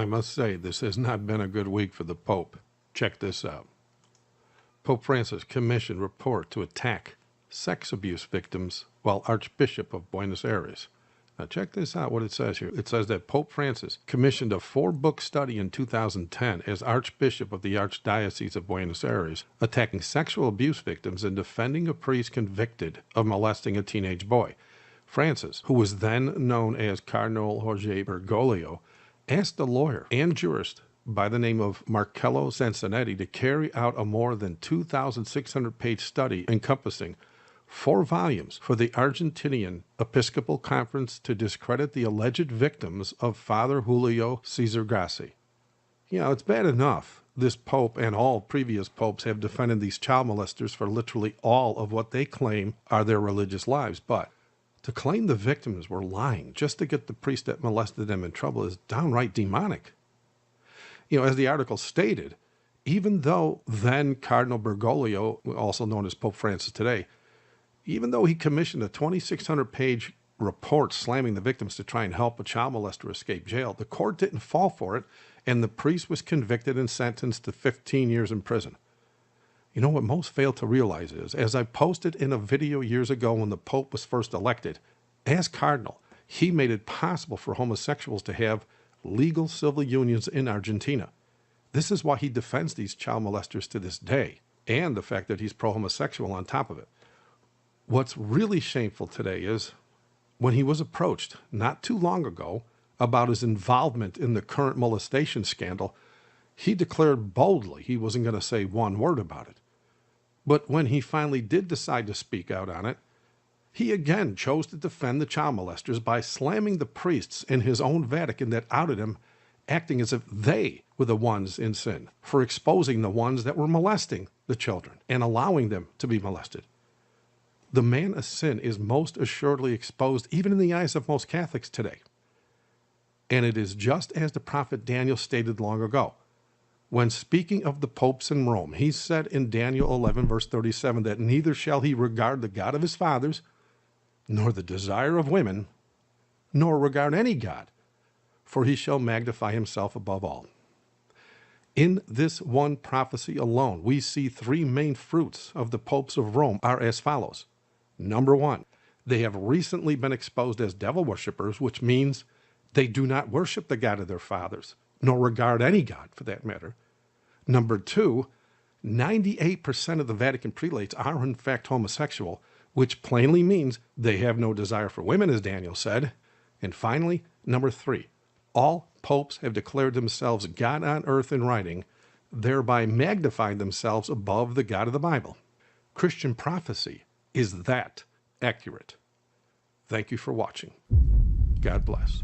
I must say, this has not been a good week for the Pope. Check this out. Pope Francis commissioned report to attack sex abuse victims while Archbishop of Buenos Aires. Now check this out, what it says here. It says that Pope Francis commissioned a 4-book study in 2010 as Archbishop of the Archdiocese of Buenos Aires, attacking sexual abuse victims and defending a priest convicted of molesting a teenage boy. Francis, who was then known as Cardinal Jorge Bergoglio, asked a lawyer and jurist by the name of Marcello Sansonetti to carry out a more than 2,600-page study encompassing 4 volumes for the Argentinian Episcopal Conference to discredit the alleged victims of Father Julio Cesar Grassi. You know, it's bad enough this pope and all previous popes have defended these child molesters for literally all of what they claim are their religious lives, but to claim the victims were lying just to get the priest that molested them in trouble is downright demonic. You know, as the article stated, even though then Cardinal Bergoglio, also known as Pope Francis today, even though he commissioned a 2,600-page report slamming the victims to try and help a child molester escape jail, the court didn't fall for it, and the priest was convicted and sentenced to 15 years in prison. You know what most fail to realize is, as I posted in a video years ago when the Pope was first elected, as Cardinal, he made it possible for homosexuals to have legal civil unions in Argentina. This is why he defends these child molesters to this day, and the fact that he's pro-homosexual on top of it. What's really shameful today is when he was approached not too long ago about his involvement in the current molestation scandal, he declared boldly he wasn't going to say one word about it. But when he finally did decide to speak out on it, he again chose to defend the child molesters by slamming the priests in his own Vatican that outed him, acting as if they were the ones in sin for exposing the ones that were molesting the children and allowing them to be molested. The man of sin is most assuredly exposed even in the eyes of most Catholics today. And it is just as the prophet Daniel stated long ago. When speaking of the popes in Rome, he said in Daniel 11, verse 37, that neither shall he regard the God of his fathers, nor the desire of women, nor regard any God, for he shall magnify himself above all. In this one prophecy alone, we see 3 main fruits of the popes of Rome are as follows. Number 1, they have recently been exposed as devil worshippers, which means they do not worship the God of their fathers, nor regard any God for that matter. Number 2, 98% of the Vatican prelates are in fact homosexual, which plainly means they have no desire for women, as Daniel said. And finally, number 3, all popes have declared themselves God on earth in writing, thereby magnifying themselves above the God of the Bible. Christian prophecy is that accurate. Thank you for watching. God bless.